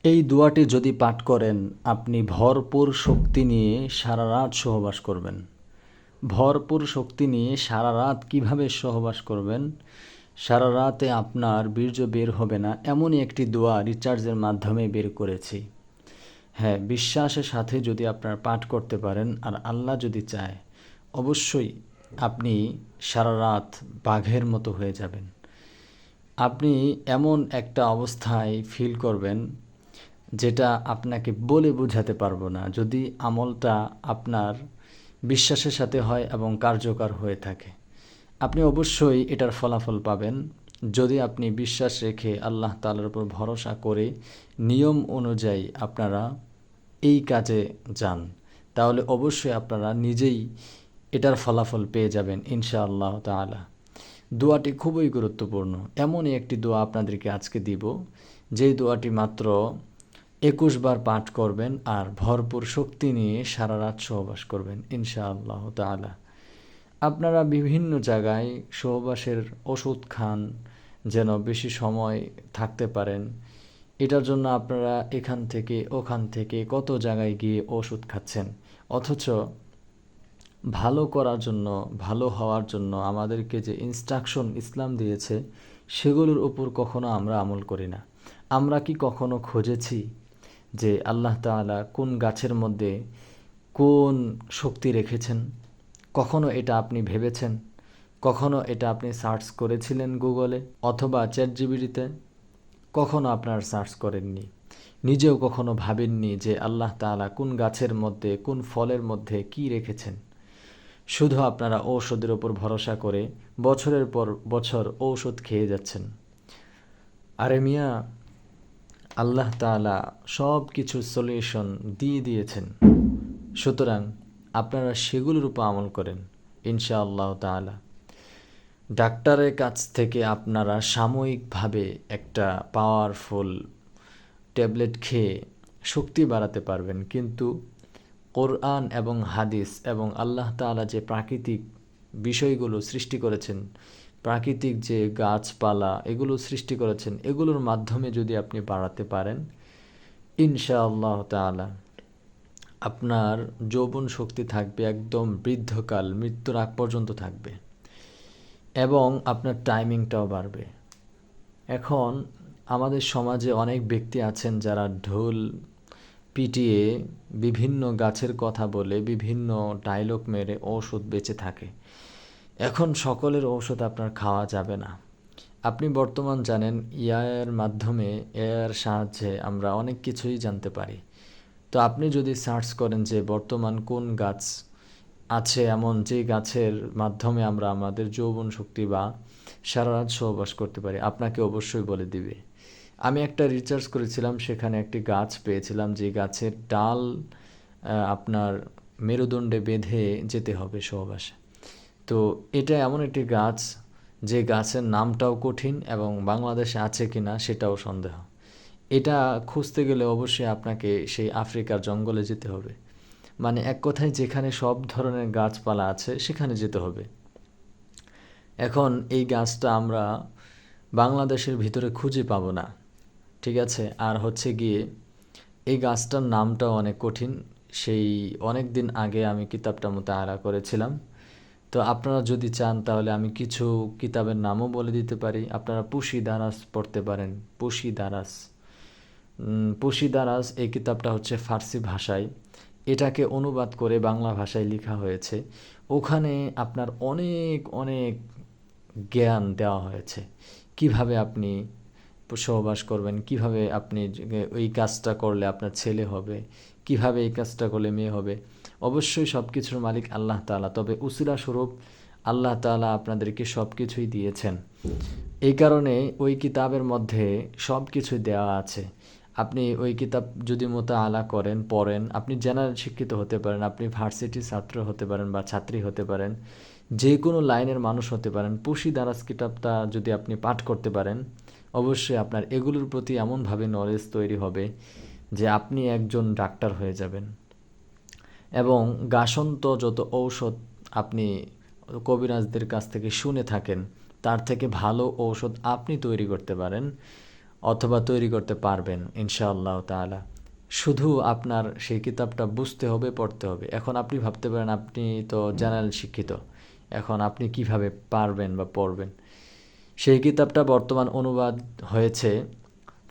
এই দোয়াটি যদি পাঠ করেন আপনি ভরপুর শক্তি নিয়ে সারা রাত সহবাস করবেন। ভরপুর শক্তি নিয়ে সারা রাত কীভাবে সহবাস করবেন, সারা রাতে আপনার বীর্য বের হবে না এমনই একটি দোয়া রিচার্জের মাধ্যমে বের করেছি। হ্যাঁ, বিশ্বাসের সাথে যদি আপনারা পাঠ করতে পারেন আর আল্লাহ যদি চায়, অবশ্যই আপনি সারা রাত বাঘের মতো হয়ে যাবেন। আপনি এমন একটা অবস্থায় ফিল করবেন যেটা আপনাকে বলে বোঝাতে পারবো না, যদি আমলটা আপনার বিশ্বাসের সাথে হয় এবং কার্যকর হয়ে থাকে। আপনি অবশ্যই এটার ফলাফল পাবেন যদি আপনি বিশ্বাস রেখে আল্লাহ তাআলার উপর ভরসা করে নিয়ম অনুযায়ী আপনারা এই কাজে যান, তাহলে অবশ্যই আপনারা নিজেই এটার ফলাফল পেয়ে যাবেন ইনশাআল্লাহ তাআলা। দোয়াটি খুবই গুরুত্বপূর্ণ। এমনই একটি দোয়া আপনাদেরকে আজকে দিব, যেই দোয়াটি মাত্র 21 বার পাঠ করবেন আর ভরপুর শক্তি নিয়ে সারা রাত সহবাস করবেন ইনশাআল্লাহ তাআলা। আপনারা বিভিন্ন জায়গায় সহবাসের ওষুধ খান যেন বেশি সময় থাকতে পারেন। এটার জন্য আপনারা এখান থেকে ওখান থেকে কত জায়গায় গিয়ে ওষুধ খাচ্ছেন, অথচ ভালো করার জন্য, ভালো হওয়ার জন্য আমাদেরকে যে ইনস্ট্রাকশন ইসলাম দিয়েছে সেগুলোর উপর কখনো আমরা আমল করি না। আমরা কি কখনো খুঁজেছি যে আল্লাহ তাআলা কোন গাছের মধ্যে কোন শক্তি রেখেছেন? কখনো এটা আপনি ভেবেছেন? কখনো এটা আপনি সার্চ করেছিলেন গুগলে অথবা চ্যাটজিপিটিতে? কখনো আপনারা সার্চ করেননি। নিজেও কখনো ভাবেননি যে আল্লাহ তাআলা কোন গাছের মধ্যে কোন ফলের মধ্যে কি রেখেছেন। শুধু আপনারা ঔষধের ওপর ভরসা করে বছরের পর বছর ঔষধ খেয়ে যাচ্ছেন। আরে মিয়া, আল্লাহ তাআলা সব কিছুর সলিউশন দিয়ে দিয়েছেন, সুতরাং আপনারা সেগুলোর উপর আমল করেন ইনশাআল্লাহ তাআলা। ডাক্তারের কাছ থেকে আপনারা সাময়িকভাবে একটা পাওয়ারফুল ট্যাবলেট খেয়ে শক্তি বাড়াতে পারবেন, কিন্তু কোরআন এবং হাদিস এবং আল্লাহ তাআলা যে প্রাকৃতিক বিষয়গুলো সৃষ্টি করেছেন, প্রাকৃতিক যে গাছপালা এগুলো সৃষ্টি করেছেন, এগুলোর মাধ্যমে যদি আপনি বাড়াতে পারেন ইনশাআল্লাহ তাআলা আপনার যৌবন শক্তি থাকবে একদম বৃদ্ধকাল, মৃত্যুর আগ পর্যন্ত থাকবে এবং আপনার টাইমিংটাও বাড়বে। এখন আমাদের সমাজে অনেক ব্যক্তি আছেন যারা ঢোল পিটিয়ে বিভিন্ন গাছের কথা বলে বিভিন্ন ডায়লগ মেরে ঔষধ বেচে থাকে। এখন সকলের ঔষধ আপনার খাওয়া যাবে না। আপনি বর্তমান জানেন এআইয়ের মাধ্যমে, এআইয়ের সাহায্যে আমরা অনেক কিছুই জানতে পারি। তো আপনি যদি সার্চ করেন যে বর্তমান কোন গাছ আছে এমন যে গাছের মাধ্যমে আমরা আমাদের যৌবন শক্তি বা সারা রাত সহবাস করতে পারি, আপনাকে অবশ্যই বলে দিবে। আমি একটা রিসার্চ করেছিলাম, সেখানে একটি গাছ পেয়েছিলাম যে গাছের ডাল আপনার মেরুদণ্ডে বেঁধে যেতে হবে সহবাসে। তো এটা এমন একটি গাছ যে গাছের নামটাও কঠিন এবং বাংলাদেশে আছে কিনা সেটাও সন্দেহ। এটা খুঁজতে গেলে অবশ্যই আপনাকে সেই আফ্রিকার জঙ্গলে যেতে হবে। মানে এক কথায় যেখানে সব ধরনের গাছপালা আছে সেখানে যেতে হবে। এখন এই গাছটা আমরা বাংলাদেশের ভিতরে খুঁজে পাবো না, ঠিক আছে? আর হচ্ছে গিয়ে এই গাছটার নামটাও অনেক কঠিন। সেই অনেক দিন আগে আমি কিতাবটা মুতাআলা করেছিলাম। তো আপনারা যদি চান তাহলে আমি কিছু কিতাবের নামও বলে দিতে পারি। আপনারা পুশি দারাস পড়তে পারেন। পুশি দারাস এই কিতাবটা হচ্ছে ফার্সি ভাষায়, এটাকে অনুবাদ করে বাংলা ভাষায় লেখা হয়েছে। ওখানে আপনার অনেক অনেক জ্ঞান দেওয়া হয়েছে, কিভাবে আপনি সহবাস করবেন, কিভাবে আপনি ওই কাজটা করলে আপনার ছেলে হবে, কিভাবে এই কাজটা করলে মেয়ে হবে। অবশ্যই সব কিছুর মালিক আল্লাহ তাআলা, তবে উসিলা স্বরূপ আল্লাহ তাআলা আপনাদেরকে সব কিছুই দিয়েছেন। এই কারণে ওই কিতাবের মধ্যে সব কিছুই দেওয়া আছে। আপনি ওই কিতাব যদি মুতাআলা করেন, পড়েন, আপনি জেনারেল শিক্ষিত হতে পারেন, আপনি ভার্সিটির ছাত্র হতে পারেন বা ছাত্রী হতে পারেন, যে কোনো লাইনের মানুষ হতে পারেন। পুশি দারাজ কিতাবটা যদি আপনি পাঠ করতে পারেন, অবশ্যই আপনার এগুলোর প্রতি এমনভাবে নলেজ তৈরি হবে যে আপনি একজন ডাক্তার হয়ে যাবেন। এবং গাসন্ত যত ঔষধ আপনি কবিরাজদের কাছ থেকে শুনে থাকেন, তার থেকে ভালো ঔষধ আপনি তৈরি করতে পারেন। অথবা তৈরি করতে পারবেন ইনশাআল্লাহ তাআলা। শুধু আপনার সেই কিতাবটা বুঝতে হবে, পড়তে হবে। এখন আপনি ভাবতে পারেন আপনি তো জেনারেল শিক্ষিত, এখন আপনি কিভাবে পারবেন বা পড়বেন? সেই কিতাবটা বর্তমান অনুবাদ হয়েছে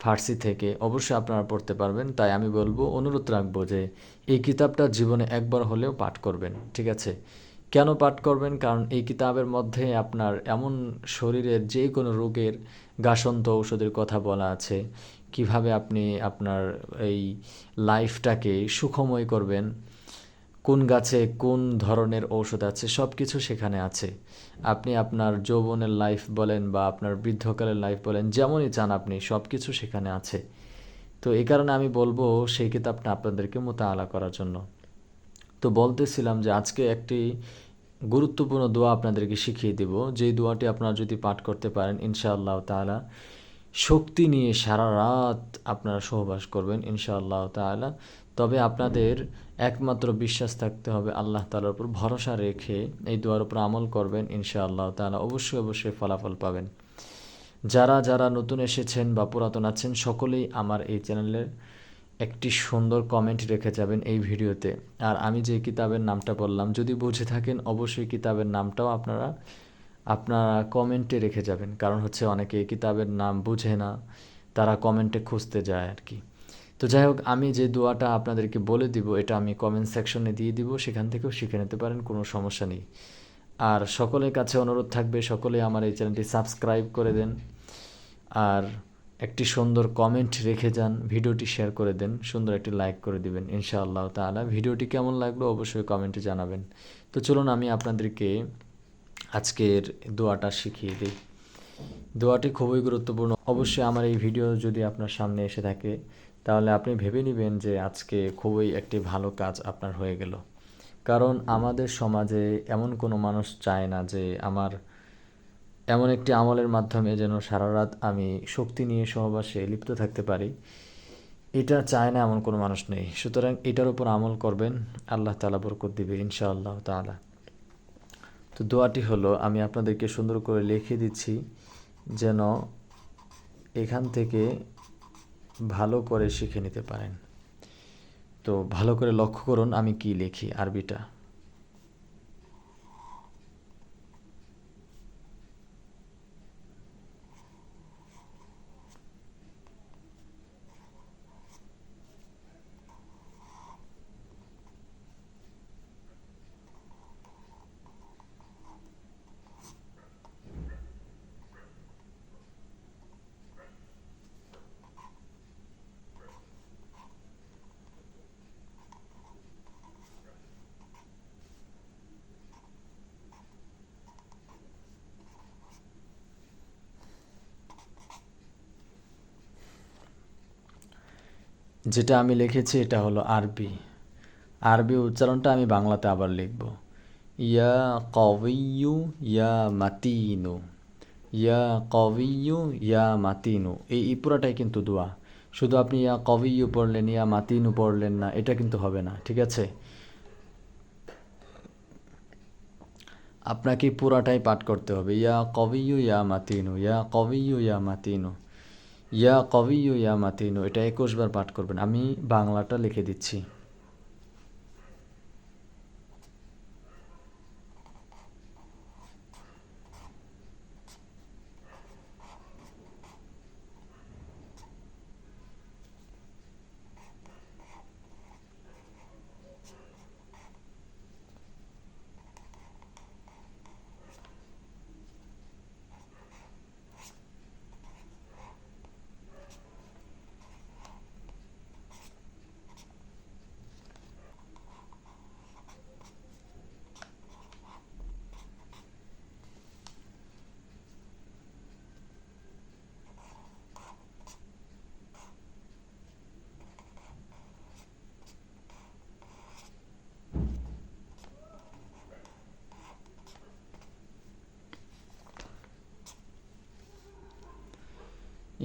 ফার্সি থেকে, অবশ্যই আপনারা পড়তে পারবেন। তাই আমি বলবো, অনুরোধ রাখবো যে এই কিতাবটা জীবনে একবার হলেও পাঠ করবেন, ঠিক আছে? কেন পাঠ করবেন? কারণ এই কিতাবের মধ্যে আপনার এমন শরীরের যে কোনো রোগের গাসন্ত ঔষধের কথা বলা আছে, কিভাবে আপনি আপনার এই লাইফটাকে সুখময় করবেন, কোন গাছে কোন ধরনের ঔষধ আছে, সব কিছু সেখানে আছে। আপনি আপনার যৌবনের লাইফ বলেন বা আপনার বৃদ্ধকালের লাইফ বলেন, যেমনই চান আপনি, সব কিছু সেখানে আছে। তো এই কারণে আমি বলবো সেই কিতাবটা আপনাদেরকে মোতালা করার জন্য। তো বলতেছিলাম যে আজকে একটি গুরুত্বপূর্ণ দোয়া আপনাদেরকে শিখিয়ে দেব, যেই দোয়াটি আপনারা যদি পাঠ করতে পারেন ইনশাআল্লাহ তাআলা শক্তি নিয়ে সারা রাত আপনারা সহবাস করবেন ইনশাআল্লাহ তাআলা। তবে আপনাদের একমাত্র বিশ্বাস থাকতে হবে আল্লাহ তাআলার উপর, ভরসা রেখে এই দোয়ার উপর আমল করবেন ইনশাআল্লাহ তাআলা, অবশ্যই অবশ্যই ফলাফল পাবেন। যারা যারা নতুন এসেছেন বা পুরাতন আছেন, সকলেই আমার এই চ্যানেলের একটি সুন্দর কমেন্ট রেখে যাবেন এই ভিডিওতে। আর আমি যে কিতাবের নামটা বললাম, যদি বুঝে থাকেন অবশ্যই কিতাবের নামটাও আপনারা আপনারা কমেন্টে রেখে যাবেন। কারণ হচ্ছে অনেকে এই কিতাবের নাম বুঝে না, তারা কমেন্টে খুঁজতে যায় আর কি। তো যাই হোক, আমি যে দোয়াটা আপনাদেরকে বলে দিব এটা আমি কমেন্ট সেকশনে দিয়ে দিব, সেখান থেকেও শিখে নিতে পারেন, কোনো সমস্যা নেই। আর সকলের কাছে অনুরোধ থাকবে, সকলে আমার এই চ্যানেলটি সাবস্ক্রাইব করে দেন, আর একটি সুন্দর কমেন্ট রেখে যান, ভিডিওটি শেয়ার করে দেন, সুন্দর একটি লাইক করে দিবেন ইনশাআল্লাহ তাআলা। ভিডিওটি কেমন লাগলো অবশ্যই কমেন্টে জানাবেন। তো চলুন আমি আপনাদেরকে আজকের দোয়াটা শিখিয়ে দিই। দোয়াটি খুবই গুরুত্বপূর্ণ। অবশ্যই আমার এই ভিডিও যদি আপনার সামনে এসে থাকে, তাহলে আপনি ভেবে নেবেন যে আজকে খুবই একটি ভালো কাজ আপনার হয়ে গেল। কারণ আমাদের সমাজে এমন কোনো মানুষ চায় না যে আমার এমন একটি আমলের মাধ্যমে যেন সারা রাত আমি শক্তি নিয়ে সহবাসে লিপ্ত থাকতে পারি, এটা চায় না এমন কোনো মানুষ নেই। সুতরাং এটার উপর আমল করবেন, আল্লাহ তাআলা বরকত দিবে ইনশাআল্লাহ তাআলা। তো দোয়াটি হলো, আমি আপনাদেরকে সুন্দর করে লিখে দিচ্ছি যেন এখান থেকে ভালো করে শিখে নিতে পারেন। তো ভালো করে লক্ষ্য করুন আমি কি লিখি, আরবিটা। যেটা আমি লিখেছি এটা হলো আরবি। আরবি উচ্চারণটা আমি বাংলাতে আবার লিখব। ইয়া কওয়িয়্যু ইয়া মাতিনু, ইয়া কওয়িয়্যু ইয়া মাতিনু, এই পুরাটাই কিন্তু দোয়া। শুধু আপনি ইয়া কওয়িয়্যু পড়লেন, ইয়া মাতিনু পড়লেন না, এটা কিন্তু হবে না, ঠিক আছে? আপনাকে পুরাটাই পাঠ করতে হবে। ইয়া কওয়িয়্যু ইয়া মাতিনু, ইয়া কওয়িয়্যু ইয়া মাতিনু, ইয়া কওয়িয়্যু ইয়া মাতিনু, এটা 21 বার পাঠ করবেন। আমি বাংলাটা লিখে দিচ্ছি।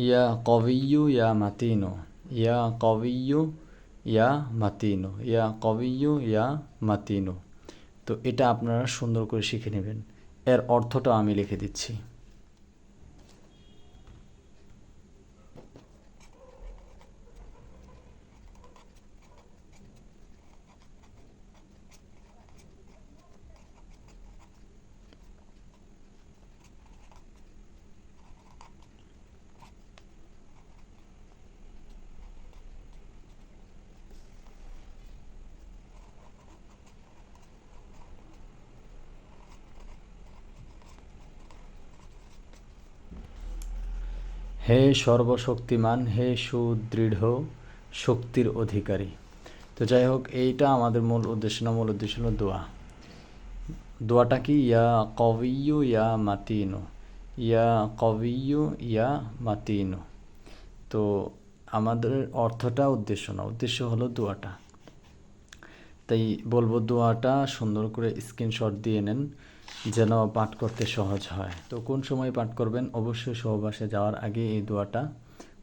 ইয়া কওয়িয়্যু ইয়া মাতিনু, ইয়া কওয়িয়্যু ইয়া মাতিনু, ইয়া কওয়িয়্যু ইয়া মাতিনু। তো এটা আপনারা সুন্দর করে শিখে নেবেন। এর অর্থটা আমি লিখে দিচ্ছি। হে সর্বশক্তিমান, হে সুদৃঢ় শক্তির অধিকারী। তো যাই হোক, এইটা আমাদের মূল উদ্দেশ্য না, মূল উদ্দেশ্য হলো দোয়া। দোয়াটা কি? ইয়া কবিয়্যু ইয়া মাতিনু, ইয়া কবিয়্যু ইয়া মাতিনু। তো আমাদের অর্থটা উদ্দেশ্য না, উদ্দেশ্য হলো দোয়াটা। তাই বলবো দোয়াটা সুন্দর করে স্ক্রিনশট দিয়ে নেন যেন পাঠ করতে সহজ হয়। তো কোন সময় পাঠ করবেন? অবশ্যই সহবাসে যাওয়ার আগে এই দোয়াটা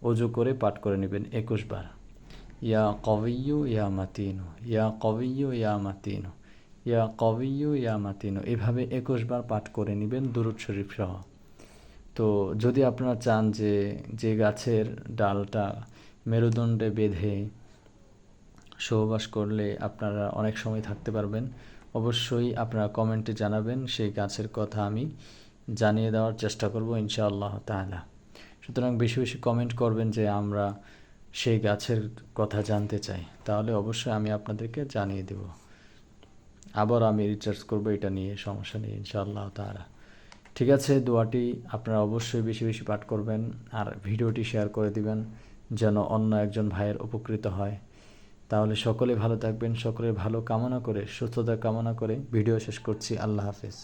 অজু করে পাঠ করে নেবেন 21 বার। ইয়া কবিয়্যু ইয়া মাতিনু, ইয়া কবিয়্যু ইয়া মাতিনু, ইয়া কবিয়্যু ইয়া মাতিনু, এভাবে 21 বার পাঠ করে নেবেন দুরূদ শরীফ সহ। তো যদি আপনারা চান যে গাছের ডালটা মেরুদণ্ডে বেঁধে সহবাস করলে আপনারা অনেক সময় থাকতে পারবেন, অবশ্যই আপনারা কমেন্টে জানাবেন, সেই গাছের কথা আমি জানিয়ে দেওয়ার চেষ্টা করব ইনশাআল্লাহ তাআলা। সুতরাং বেশি বেশি কমেন্ট করবেন যে আমরা সেই গাছের কথা জানতে চাই, তাহলে অবশ্যই আমি আপনাদেরকে জানিয়ে দেব। আবার আমি রিসার্চ করব এটা নিয়ে, সমস্যা নেই ইনশাআল্লাহ তাআলা। ঠিক আছে, দোয়াটি আপনারা অবশ্যই বেশি বেশি পাঠ করবেন আর ভিডিওটি শেয়ার করে দিবেন যেন অন্য একজন ভাইয়ের উপকৃত হয়। তাহলে সকলে ভালো থাকবেন, সকলের ভালো কামনা করে, সুস্থতা কামনা করে ভিডিও শেষ করছি। আল্লাহ হাফেজ।